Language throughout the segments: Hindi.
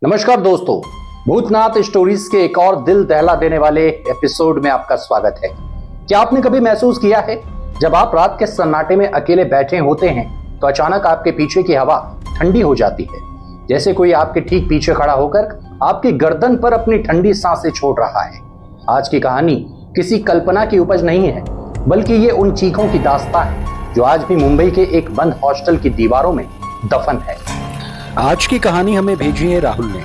नमस्कार दोस्तों, भूतनाथ स्टोरीज के एक और दिल दहला देने वाले एपिसोड में आपका स्वागत है। क्या आपने कभी महसूस किया है जब आप रात के सन्नाटे में अकेले बैठे होते हैं तो अचानक आपके पीछे की हवा ठंडी हो जाती है, जैसे कोई आपके ठीक पीछे खड़ा होकर आपकी गर्दन पर अपनी ठंडी सांसें छोड़ रहा है। आज की कहानी किसी कल्पना की उपज नहीं है, बल्कि ये उन चीखों की दास्तान है जो आज भी मुंबई के एक बंद हॉस्टल की दीवारों में दफन है। आज की कहानी हमें भेजी है राहुल ने।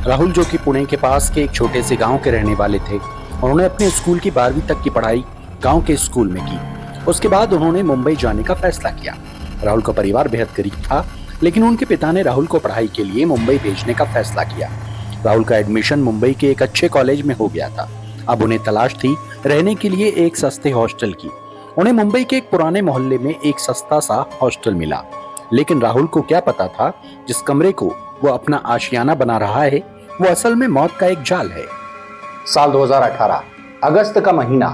राहुल जो कि पुणे के पास के एक छोटे से गांव के रहने वाले थे। उन्होंने अपने स्कूल की 12वीं तक की पढ़ाई गांव के स्कूल में की। उसके बाद उन्होंने मुंबई जाने का फैसला किया। राहुल का परिवार बेहद गरीब था, लेकिन उनके पिता ने राहुल को पढ़ाई के लिए मुंबई भेजने का फैसला किया। राहुल का एडमिशन मुंबई के एक अच्छे कॉलेज में हो गया था। अब उन्हें तलाश थी रहने के लिए एक सस्ते हॉस्टल की। उन्हें मुंबई के एक पुराने मोहल्ले में एक सस्ता सा हॉस्टल मिला, लेकिन राहुल को क्या पता था जिस कमरे को वो अपना आशियाना बना रहा है वो असल में मौत का एक जाल है। साल 2018 अगस्त का महीना।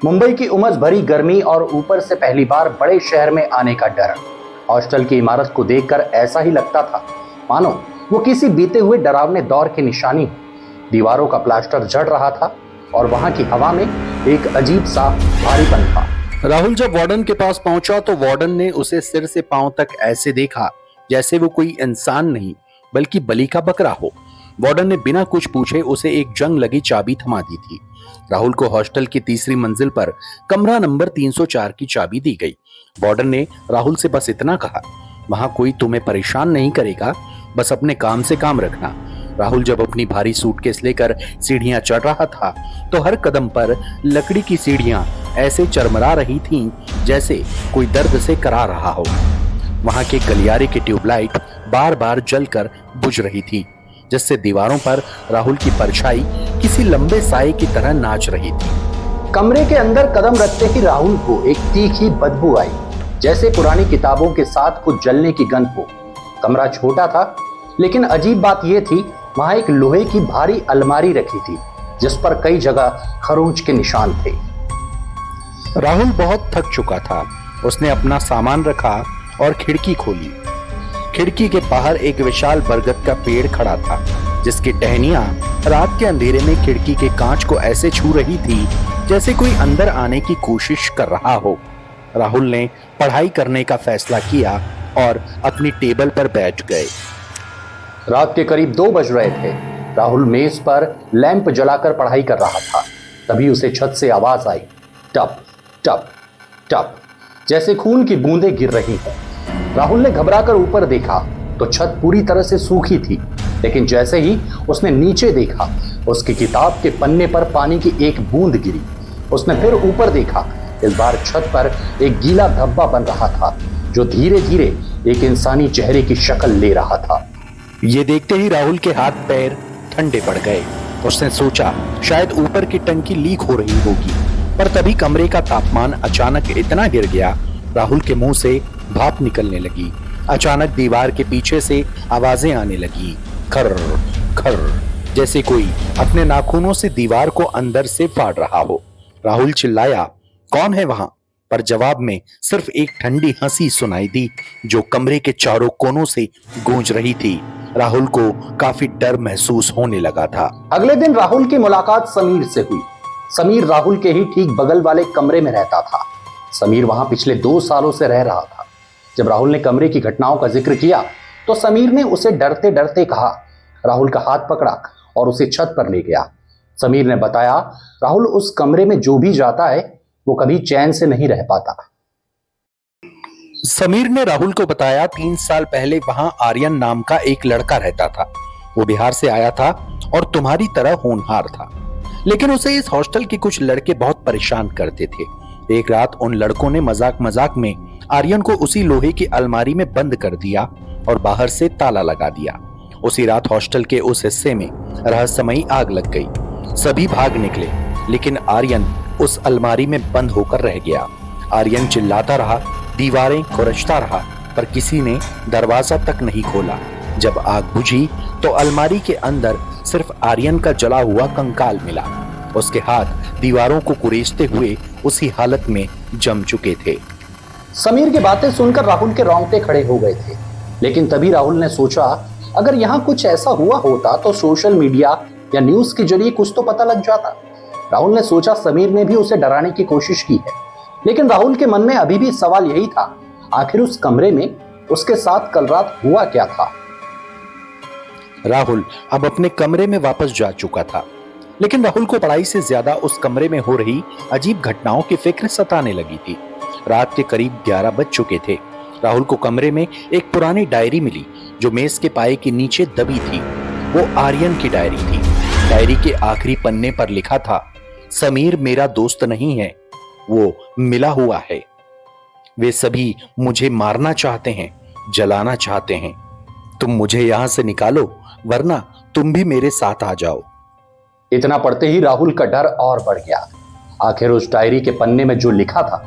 मुंबई की उमस भरी गर्मी और ऊपर से पहली बार बड़े शहर में आने का डर। हॉस्टल की इमारत को देखकर ऐसा ही लगता था मानो वो किसी बीते हुए डरावने दौर की निशानी हो। दीवारों का प्लास्टर झड़ रहा था और वहां की हवा में एक अजीब सा भारीपन था। राहुल जब वार्डन के पास पहुंचा तो वार्डन ने उसे सिर से पांव तक ऐसे देखा जैसे वो कोई इंसान नहीं बल्कि बलि का बकरा हो। वार्डन ने बिना कुछ पूछे उसे एक जंग लगी चाबी थमा दी थी। राहुल को हॉस्टल की तीसरी मंजिल पर कमरा नंबर 304 की चाबी दी गई। वार्डन ने राहुल से बस इतना कहा, वहां कोई तुम्हें परेशान नहीं करेगा, बस अपने काम से काम रखना। राहुल जब अपनी भारी सूटकेस लेकर सीढ़ियां चढ़ रहा था तो हर कदम पर लकड़ी की सीढ़ियां ऐसे चरमरा रही थीं जैसे कोई दर्द से करा रहा हो। वहां के गलियारे की ट्यूबलाइट बार बार जलकर बुझ रही थी, जिससे दीवारों पर राहुल की परछाई किसी लंबे साए की तरह नाच रही थी। कमरे के अंदर कदम रखते ही राहुल को एक तीखी बदबू आई, जैसे पुरानी किताबों के साथ कुछ जलने की गंध हो। कमरा छोटा था, लेकिन अजीब बात यह थी वहां एक लोहे की भारी अलमारी रखी थी जिस पर कई जगह खरोंच के निशान थे। राहुल बहुत थक चुका था। उसने अपना सामान रखा और खिड़की खोली। खिड़की के बाहर एक विशाल बरगद का पेड़ खड़ा था, जिसकी टहनियां रात के अंधेरे में खिड़की के कांच को ऐसे छू रही थी जैसे कोई अंदर आने की कोशिश कर रहा हो। राहुल ने पढ़ाई करने का फैसला किया और अपनी टेबल पर बैठ गए। रात के करीब 2 बज रहे थे। राहुल मेज पर लैंप जलाकर पढ़ाई कर रहा था। तभी उसे छत से आवाज आई, टप टप टप, जैसे खून की बूंदें गिर रही हैं। राहुल ने घबराकर ऊपर देखा तो छत पूरी तरह से सूखी थी, लेकिन जैसे ही उसने नीचे देखा उसकी किताब के पन्ने पर पानी की एक बूंद गिरी। उसने फिर ऊपर देखा। इस बार छत पर एक गीला धब्बा बन रहा था जो धीरे धीरे एक इंसानी चेहरे की शक्ल ले रहा था। ये देखते ही राहुल के हाथ पैर ठंडे पड़ गए। उसने सोचा शायद ऊपर की टंकी लीक हो रही होगी, पर तभी कमरे का तापमान अचानक इतना गिर गया, राहुल के मुंह से भाप निकलने लगी। अचानक दीवार के पीछे से आवाजें आने लगी, खर खर, जैसे कोई अपने नाखूनों से दीवार को अंदर से फाड़ रहा हो। राहुल चिल्लाया, कौन है वहां? पर जवाब में सिर्फ एक ठंडी हंसी सुनाई दी जो कमरे के चारों कोनों से गूंज रही थी। राहुल को काफी डर महसूस होने लगा था। अगले दिन राहुल की मुलाकात समीर से हुई। समीर राहुल के ही ठीक बगल वाले कमरे में रहता था। समीर वहां पिछले 2 सालों से रह रहा था। जब राहुल ने कमरे की घटनाओं का जिक्र किया तो समीर ने उसे डरते डरते कहा, राहुल का हाथ पकड़ा और उसे छत पर ले गया। समीर ने बताया, राहुल उस कमरे में जो भी जाता है वो कभी चैन से नहीं रह पाता। समीर ने राहुल को बताया 3 साल पहले वहां आर्यन नाम का एक लड़का रहता था। वो बिहार से आया था और तुम्हारी तरह होनहार था, लेकिन उसे इस हॉस्टल के कुछ लड़के बहुत परेशान करते थे। एक रात उन लड़कों ने मजाक मजाक में आर्यन को उसी लोहे की अलमारी में बंद कर दिया और बाहर से ताला लगा दिया। उसी रात हॉस्टल के उस हिस्से में रहस्यमयी आग लग गई। सभी भाग निकले, लेकिन आर्यन उस अलमारी में बंद होकर रह गया। आर्यन चिल्लाता रहा, दीवारें खुरचता रहा, पर किसी ने दरवाजा तक नहीं खोला। जब आग बुझी तो अलमारी के अंदर सिर्फ आर्यन का जला हुआ कंकाल मिला। उसके हाथ दीवारों को कुरेदते हुए उसी हालत में जम चुके थे। समीर की बातें सुनकर राहुल के रोंगटे खड़े हो गए थे, लेकिन तभी राहुल ने सोचा अगर यहाँ कुछ ऐसा हुआ होता तो सोशल मीडिया या न्यूज के जरिए कुछ तो पता लग जाता। राहुल ने सोचा समीर ने भी उसे डराने की कोशिश की है, लेकिन राहुल के मन में अभी भी सवाल यही था, आखिर उस कमरे में उसके साथ कल रात हुआ क्या था। राहुल अब अपने कमरे में वापस जा चुका था, लेकिन राहुल को पढ़ाई से ज्यादा उस कमरे में हो रही अजीब घटनाओं की फिक्र सताने लगी थी। रात के करीब 11 बज चुके थे। राहुल को कमरे में एक पुरानी डायरी मिली जो मेज के पाए के नीचे दबी थी। वो आर्यन की डायरी थी। डायरी के आखिरी पन्ने पर लिखा था, समीर मेरा दोस्त नहीं है, वो मिला हुआ है। वे सभी मुझे मारना चाहते हैं, जलाना चाहते हैं। तुम मुझे यहां से निकालो, वरना तुम भी मेरे साथ आ जाओ। इतना पढ़ते ही राहुल का डर और बढ़ गया। आखिर उस डायरी के पन्ने में जो लिखा था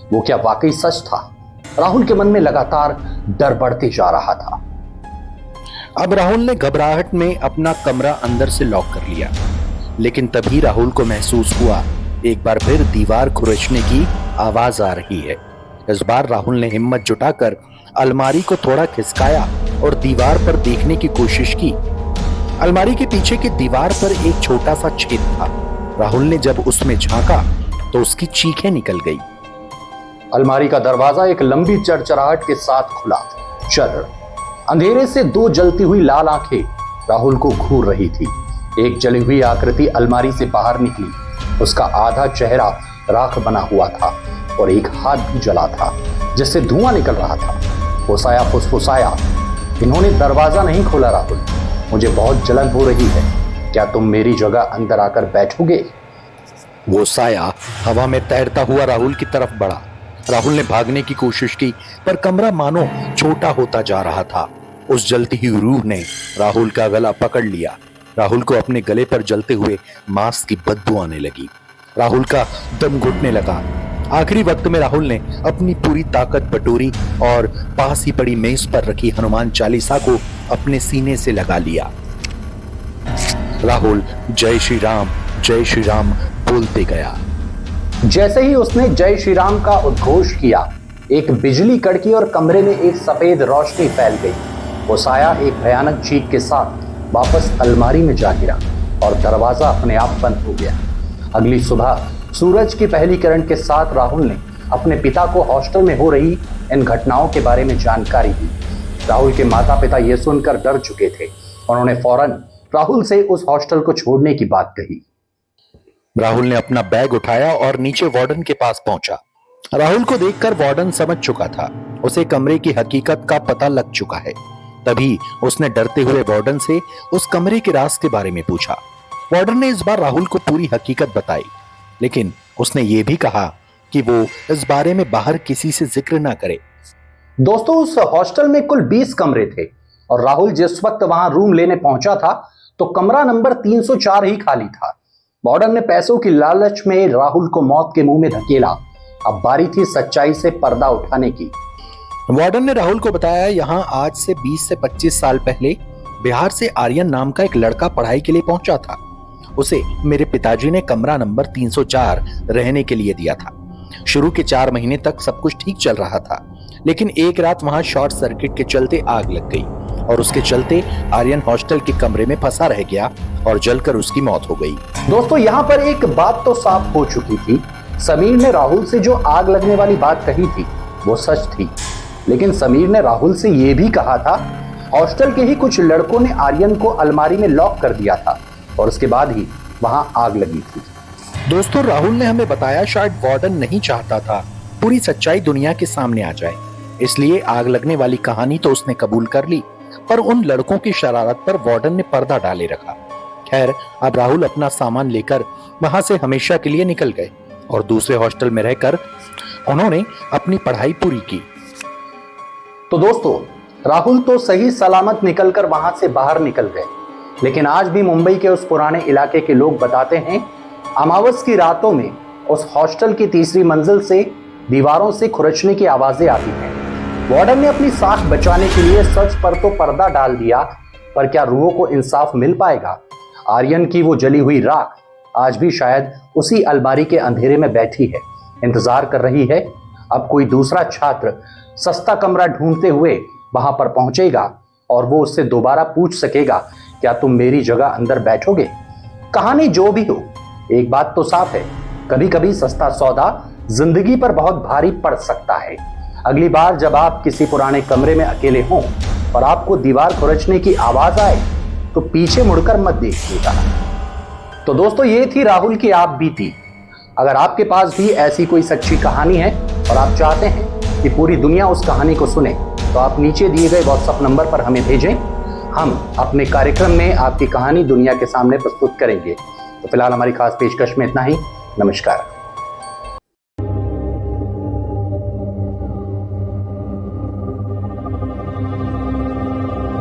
वो क्या वाकई सच था? राहुल के मन में लगातार डर बढ़ते जा रहा था। अब राहुल ने घबराहट में अपना कमरा अंदर से लॉक कर लिया, लेकिन तभी राहुल को महसूस हुआ एक बार फिर दीवार खुरचने की आवाज आ रही है। इस बार राहुल ने हिम्मत जुटाकर अलमारी को थोड़ा खिसकाया और दीवार पर देखने की कोशिश की। अलमारी के पीछे की दीवार पर एक छोटा सा छेद था। राहुल ने जब उसमें झांका तो उसकी चीखें निकल गई। अलमारी का दरवाजा एक लंबी चरचराहट के साथ खुला। चर अंधेरे से दो जलती हुई लाल आंखें राहुल को घूर रही थी। एक जली हुई आकृति अलमारी से बाहर निकली। उसका आधा चेहरा राख बना हुआ था और एक हाथ भी जला था जिससे धुआं निकल रहा था। फुसफुसाया फुसफुसाया, इन्होंने दरवाजा नहीं खोला राहुल, मुझे बहुत जलन हो रही है, क्या तुम मेरी जगह अंदर आकर बैठोगे? वो साया हवा में तैरता हुआ राहुल की तरफ बढ़ा। राहुल ने भागने की कोशिश की, पर कमरा मानो छोटा होता जा रहा था। उस जलती हुई रूह ने राहुल का गला पकड़ लिया। राहुल को अपने गले पर जलते हुए मांस की बदबू आने लगी। राहुल का दम घुटने लगा। आखिरी वक्त में राहुल ने अपनी पूरी ताकत बटोरी और पास ही पड़ी मेज पर रखी हनुमान चालीसा को अपने सीने से लगा लिया। राहुल जय श्री राम बोलते गया। जैसे ही उसने जय श्री राम का उद्घोष किया, एक बिजली कड़की और कमरे में एक सफेद रोशनी फैल गई। वो साया एक भयानक चीख के साथ वापस अलमारी में जा गिरा और दरवाजा अपने आप बंद हो गया। अगली सुबह सूरज की पहली किरण के साथ राहुल ने अपने पिता को हॉस्टल में हो रही इन घटनाओं के बारे में जानकारी दी। राहुल के माता पिता ये सुनकर डर चुके थे। उन्होंने फौरन राहुल से उस हॉस्टल को छोड़ने की बात कही। राहुल ने अपना बैग उठाया और नीचे वार्डन के पास पहुंचा। राहुल को देखकर वार्डन समझ चुका था, उसे कमरे की हकीकत का पता लग चुका है। तभी उसने डरते हुए वार्डन से उस कमरे के राज के बारे में पूछा। वार्डन ने इस बार राहुल को पूरी हकीकत बताई, लेकिन उसने ये भी कहा कि वो इस बारे में बाहर किसी से जिक्र ना करे। दोस्तों, उस हॉस्टल में कुल 20 कमरे थे और राहुल जिस वक्त वहां रूम लेने पहुंचा था तो कमरा नंबर 304 ही खाली था। वार्डन ने पैसों की लालच में राहुल को मौत के मुंह में धकेला। अब बारी थी सच्चाई से पर्दा उठाने की। वार्डन ने राहुल को बताया, यहाँ आज से 20 से 25 साल पहले बिहार से आर्यन नाम का एक लड़का पढ़ाई के लिए पहुंचा था। उसे मेरे पिताजी ने कमरा नंबर 304 रहने के लिए दिया था। शुरू के 4 महीने तक सब कुछ ठीक चल रहा था, लेकिन एक रात वहां शॉर्ट सर्किट के चलते आग लग गई और उसके चलते आर्यन हॉस्टल के कमरे में फंसा रह गया और जलकर उसकी मौत हो गई। दोस्तों, यहाँ पर एक बात तो साफ हो चुकी थी। समीर ने राहुल से जो आग लगने वाली बात कही थी वो सच थी, लेकिन समीर ने राहुल से ये भी कहा था हॉस्टल के ही कुछ लड़कों ने आर्यन को अलमारी में लॉक कर दिया था और उसके बाद ही वहां आग लगी थी। दोस्तों, राहुल ने हमें बताया शायद वार्डन नहीं चाहता था पूरी सच्चाई दुनिया के सामने आ जाए, इसलिए आग लगने वाली कहानी तो उसने कबूल कर ली, पर उन लड़कों की शरारत पर वार्डन ने पर्दा डाले रखा। खैर, अब राहुल अपना सामान लेकर वहां से हमेशा के लिए निकल गए और दूसरे हॉस्टल में रहकर उन्होंने अपनी पढ़ाई पूरी की। तो दोस्तों, राहुल तो सही सलामत निकलकर वहां से बाहर निकल गए, लेकिन आज भी मुंबई के उस पुराने इलाके के लोग बताते हैं अमावस की रातों में उस हॉस्टल की तीसरी मंजिल से दीवारों से खुरचने की आवाजें आती हैं। वार्डन ने अपनी साख बचाने के लिए सच पर तो पर्दा डाल दिया, पर क्या रूहों को इंसाफ मिल पाएगा? आर्यन की वो जली हुई राख आज भी शायद उसी अलमारी के अंधेरे में बैठी है, इंतजार कर रही है। अब कोई दूसरा छात्र सस्ता कमरा ढूंढते हुए वहां पर पहुंचेगा और वो उससे दोबारा पूछ सकेगा, क्या तुम मेरी जगह अंदर बैठोगे? कहानी जो भी हो, एक बात तो साफ है, कभी कभी सस्ता सौदा जिंदगी पर बहुत भारी पड़ सकता है। अगली बार जब आप किसी पुराने कमरे में अकेले हों और आपको दीवार खुरचने की आवाज आए तो पीछे मुड़कर मत देखिएगा। तो दोस्तों, ये थी राहुल की आप बीती। अगर आपके पास भी ऐसी कोई सच्ची कहानी है और आप चाहते हैं कि पूरी दुनिया उस कहानी को सुने, तो आप नीचे दिए गए व्हाट्सएप नंबर पर हमें भेजें। हम अपने कार्यक्रम में आपकी कहानी दुनिया के सामने प्रस्तुत करेंगे। तो फिलहाल हमारी खास पेशकश में इतना ही। नमस्कार।